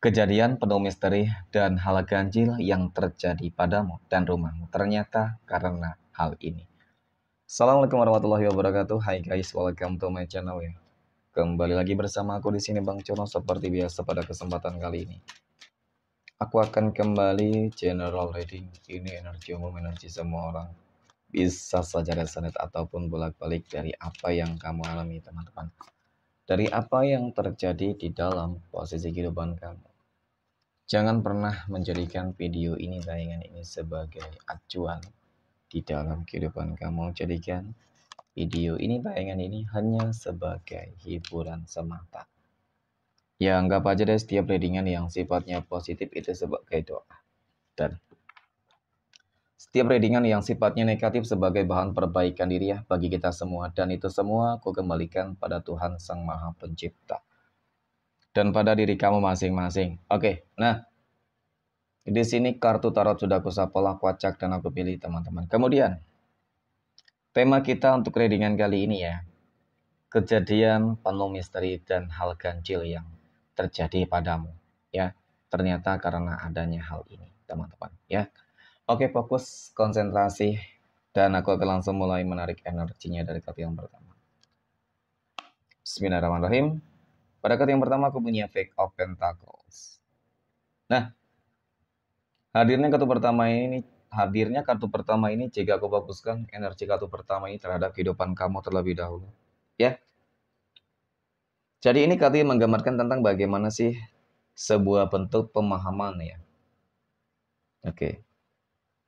Kejadian penuh misteri dan hal ganjil yang terjadi padamu dan rumahmu ternyata karena hal ini. Assalamualaikum warahmatullahi wabarakatuh. Hai guys, welcome to my channel ya. Kembali lagi bersama aku di sini Bang Cono seperti biasa pada kesempatan kali ini. Aku akan kembali general reading. Ini energi umum, energi semua orang. Bisa saja resonate ataupun bolak-balik dari apa yang kamu alami teman-teman. Dari apa yang terjadi di dalam posisi kehidupan kamu. Jangan pernah menjadikan video ini, tayangan ini sebagai acuan di dalam kehidupan kamu. Jadikan video ini, tayangan ini hanya sebagai hiburan semata. Ya, anggap aja deh setiap readingan yang sifatnya positif itu sebagai doa. Dan setiap readingan yang sifatnya negatif sebagai bahan perbaikan diri ya bagi kita semua. Dan itu semua aku kembalikan pada Tuhan Sang Maha Pencipta. Dan pada diri kamu masing-masing. Oke, nah. Di sini kartu tarot sudah aku shuffle, aku acak dan aku pilih teman-teman. Kemudian, tema kita untuk readingan kali ini ya. Kejadian penuh misteri dan hal ganjil yang terjadi padamu. Ya, ternyata karena adanya hal ini teman-teman. Ya, oke, fokus, konsentrasi. Dan aku akan langsung mulai menarik energinya dari kartu yang pertama. Bismillahirrahmanirrahim. Pada kartu yang pertama aku punya Page of Pentacles. Nah, Hadirnya kartu pertama ini jika aku fokuskan energi kartu pertama ini terhadap kehidupan kamu terlebih dahulu. Ya. Jadi ini kartu yang menggambarkan tentang bagaimana sih sebuah bentuk pemahaman ya. Oke.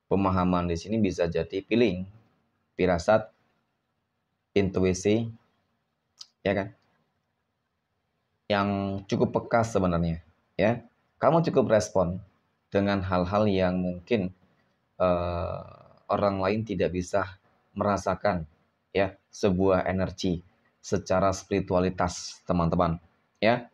Pemahaman di sini bisa jadi feeling, firasat, intuisi, ya kan? Yang cukup peka sebenarnya, ya. Kamu cukup respon dengan hal-hal yang mungkin orang lain tidak bisa merasakan ya sebuah energi secara spiritualitas teman-teman ya.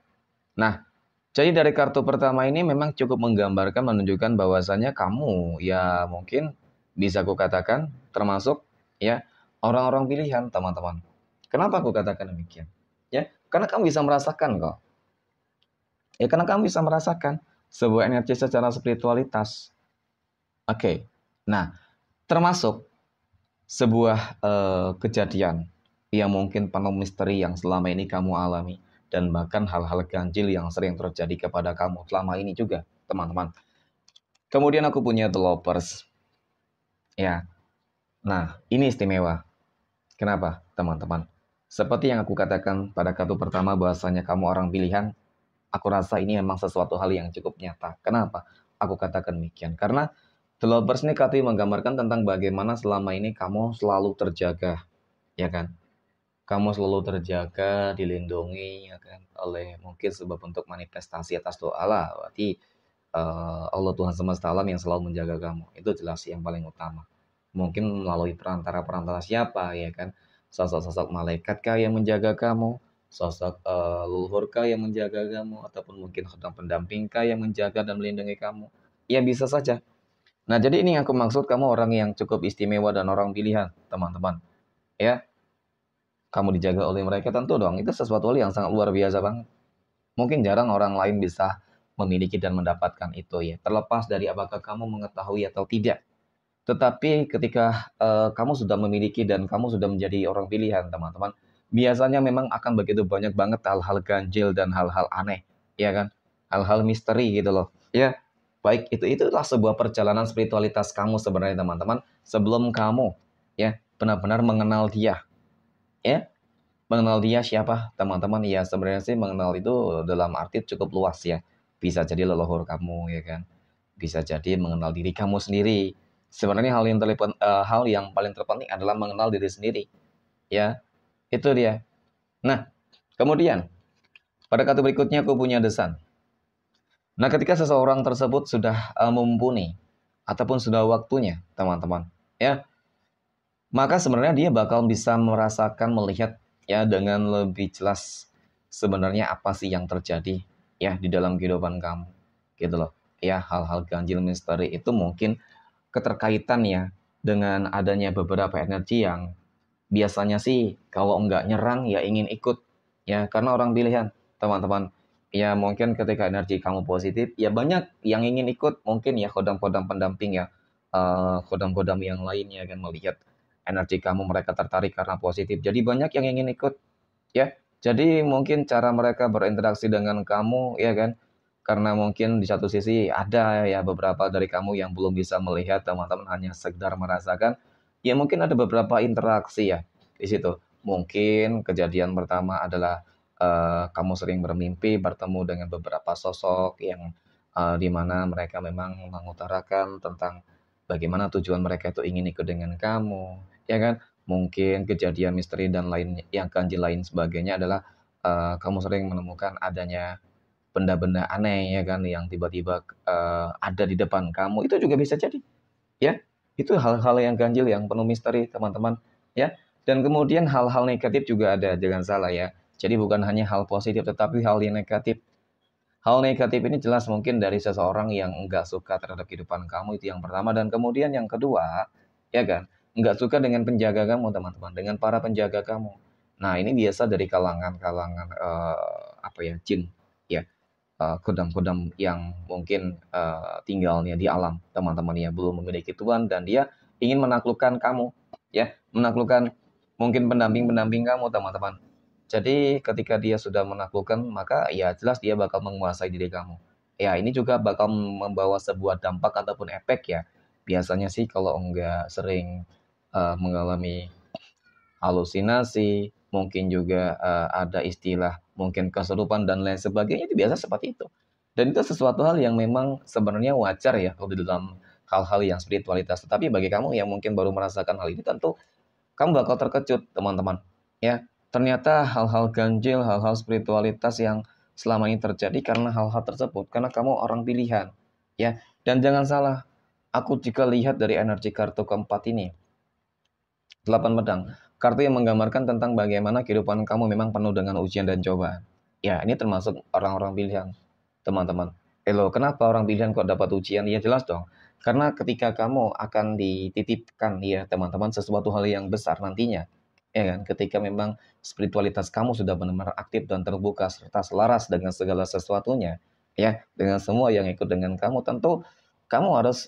Nah, jadi dari kartu pertama ini memang cukup menggambarkan menunjukkan bahwasanya kamu ya mungkin bisa aku katakan termasuk ya orang-orang pilihan teman-teman. Kenapa aku katakan demikian? Ya, karena kamu bisa merasakan kok. Ya karena kamu bisa merasakan sebuah energi secara spiritualitas. Oke. Nah, termasuk sebuah kejadian yang mungkin penuh misteri yang selama ini kamu alami dan bahkan hal-hal ganjil yang sering terjadi kepada kamu selama ini juga, teman-teman. Kemudian aku punya The Lovers. Ya. Nah, ini istimewa. Kenapa, teman-teman? Seperti yang aku katakan pada kartu pertama bahwasanya kamu orang pilihan, aku rasa ini memang sesuatu hal yang cukup nyata. Kenapa? Aku katakan demikian. Karena The Lovers ini kartu menggambarkan tentang bagaimana selama ini kamu selalu terjaga, ya kan? Kamu selalu terjaga, dilindungi, ya kan? Oleh mungkin sebuah bentuk manifestasi atas doa lah. Berarti Allah Tuhan semesta alam yang selalu menjaga kamu. Itu jelas yang paling utama. Mungkin melalui perantara siapa, ya kan? Sosok-sosok malaikat kah yang menjaga kamu? Sosok leluhur kah yang menjaga kamu? Ataupun mungkin sedang pendamping kah yang menjaga dan melindungi kamu? Ya bisa saja. Nah, jadi ini yang aku maksud, kamu orang yang cukup istimewa dan orang pilihan, teman-teman. Ya, kamu dijaga oleh mereka tentu dong. Itu sesuatu hal yang sangat luar biasa banget. Mungkin jarang orang lain bisa memiliki dan mendapatkan itu ya. Terlepas dari apakah kamu mengetahui atau tidak. Tetapi ketika kamu sudah memiliki dan kamu sudah menjadi orang pilihan, teman-teman, biasanya memang akan begitu banyak banget hal-hal ganjil dan hal-hal aneh, ya kan? Hal-hal misteri gitu loh. Ya, baik itulah sebuah perjalanan spiritualitas kamu sebenarnya teman-teman sebelum kamu ya benar-benar mengenal dia. Ya, mengenal dia siapa teman-teman? Ya sebenarnya sih mengenal itu dalam arti cukup luas ya. Bisa jadi leluhur kamu ya kan. Bisa jadi mengenal diri kamu sendiri. Sebenarnya hal yang paling terpenting adalah mengenal diri sendiri. Ya, itu dia. Nah, kemudian pada kartu berikutnya aku punya The Sun. Nah, ketika seseorang tersebut sudah mumpuni ataupun sudah waktunya, teman-teman, ya, maka sebenarnya dia bakal bisa merasakan, melihat ya dengan lebih jelas sebenarnya apa sih yang terjadi ya di dalam kehidupan kamu, gitu loh. Ya, hal-hal ganjil misteri itu mungkin keterkaitan ya dengan adanya beberapa energi yang biasanya sih kalau enggak nyerang ya ingin ikut ya karena orang pilihan, teman-teman. Ya mungkin ketika energi kamu positif, ya banyak yang ingin ikut, mungkin ya kodam-kodam pendamping ya, kodam-kodam yang lainnya kan melihat energi kamu mereka tertarik karena positif. Jadi banyak yang ingin ikut ya. Jadi mungkin cara mereka berinteraksi dengan kamu ya kan, karena mungkin di satu sisi ada ya beberapa dari kamu yang belum bisa melihat, teman-teman hanya sekedar merasakan. Ya mungkin ada beberapa interaksi ya di situ. Mungkin kejadian pertama adalah kamu sering bermimpi bertemu dengan beberapa sosok yang di mana mereka memang mengutarakan tentang bagaimana tujuan mereka itu ingin ikut dengan kamu, ya kan? Mungkin kejadian misteri dan lain yang ganjil lain sebagainya adalah kamu sering menemukan adanya benda-benda aneh ya kan yang tiba-tiba ada di depan kamu, itu juga bisa jadi ya. Itu hal-hal yang ganjil yang penuh misteri teman-teman ya. Dan kemudian hal-hal negatif juga ada, jangan salah ya. Jadi bukan hanya hal positif tetapi hal yang negatif. Hal negatif ini jelas mungkin dari seseorang yang enggak suka terhadap kehidupan kamu, itu yang pertama. Dan kemudian yang kedua, ya kan, enggak suka dengan penjaga kamu teman-teman, dengan para penjaga kamu. Nah ini biasa dari kalangan-kalangan apa ya, jin ya, kodam-kodam yang mungkin tinggalnya di alam teman-teman ya, belum memiliki tuan dan dia ingin menaklukkan kamu ya, menaklukkan mungkin pendamping-pendamping kamu teman-teman. Jadi ketika dia sudah menaklukkan, maka ya jelas dia bakal menguasai diri kamu. Ya ini juga bakal membawa sebuah dampak ataupun efek ya. Biasanya sih kalau enggak sering mengalami halusinasi, mungkin juga ada istilah mungkin kesurupan dan lain sebagainya, itu biasa seperti itu. Dan itu sesuatu hal yang memang sebenarnya wajar ya kalau di dalam hal-hal yang spiritualitas. Tetapi bagi kamu yang mungkin baru merasakan hal ini, tentu kamu bakal terkejut teman-teman. Ya, ternyata hal-hal ganjil, hal-hal spiritualitas yang selama ini terjadi karena hal-hal tersebut, karena kamu orang pilihan. Ya, dan jangan salah, aku jika lihat dari energi kartu keempat ini, 8 pedang. Kartu yang menggambarkan tentang bagaimana kehidupan kamu memang penuh dengan ujian dan cobaan. Ya, ini termasuk orang-orang pilihan, teman-teman. Kenapa orang pilihan kok dapat ujian? Ya jelas dong. Karena ketika kamu akan dititipkan ya teman-teman sesuatu hal yang besar nantinya. Ya kan? Ketika memang spiritualitas kamu sudah benar-benar aktif dan terbuka serta selaras dengan segala sesuatunya, ya, dengan semua yang ikut dengan kamu, tentu kamu harus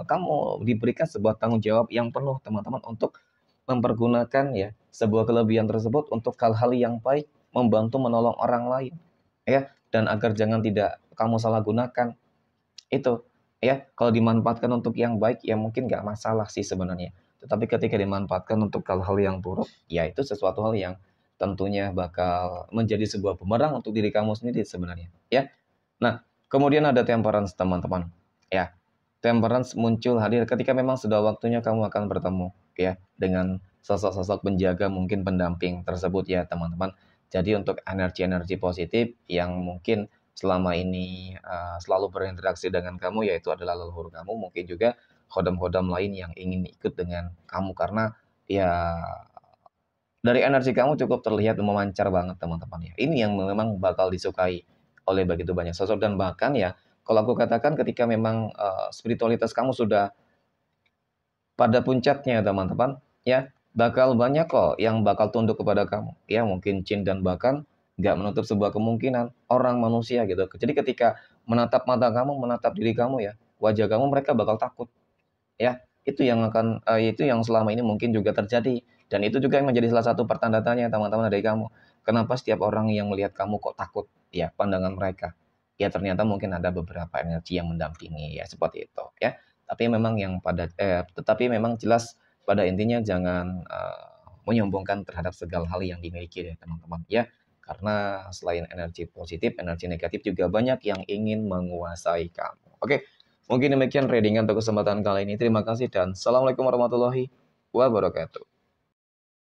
kamu diberikan sebuah tanggung jawab yang penuh teman-teman untuk mempergunakan ya sebuah kelebihan tersebut untuk hal-hal yang baik, membantu menolong orang lain, ya, dan agar jangan tidak kamu salah gunakan itu, ya. Kalau dimanfaatkan untuk yang baik, ya mungkin nggak masalah sih sebenarnya. Tetapi ketika dimanfaatkan untuk hal-hal yang buruk, ya itu sesuatu hal yang tentunya bakal menjadi sebuah bumerang untuk diri kamu sendiri sebenarnya, ya. Nah, kemudian ada temperance teman-teman, ya. Temperance muncul hadir ketika memang sudah waktunya kamu akan bertemu ya dengan sosok-sosok penjaga mungkin pendamping tersebut ya teman-teman. Jadi untuk energi-energi positif yang mungkin selama ini selalu berinteraksi dengan kamu yaitu adalah leluhur kamu, mungkin juga kodam-kodam lain yang ingin ikut dengan kamu karena ya dari energi kamu cukup terlihat memancar banget teman-teman ya. Ini yang memang bakal disukai oleh begitu banyak sosok dan bahkan ya kalau aku katakan ketika memang spiritualitas kamu sudah pada puncaknya teman-teman ya bakal banyak kok yang bakal tunduk kepada kamu ya mungkin jin dan bahkan nggak menutup sebuah kemungkinan orang manusia gitu. Jadi ketika menatap mata kamu, menatap diri kamu ya, wajah kamu mereka bakal takut ya. Itu yang akan itu yang selama ini mungkin juga terjadi dan itu juga yang menjadi salah satu pertanda tanya teman-teman dari kamu. Kenapa setiap orang yang melihat kamu kok takut ya pandangan mereka? Ya ternyata mungkin ada beberapa energi yang mendampingi ya seperti itu ya. Tetapi memang jelas pada intinya jangan menyombongkan terhadap segala hal yang dimiliki ya teman-teman ya. Karena selain energi positif, energi negatif juga banyak yang ingin menguasai kamu. Oke, mungkin demikian readingan untuk kesempatan kali ini. Terima kasih dan Assalamualaikum warahmatullahi wabarakatuh.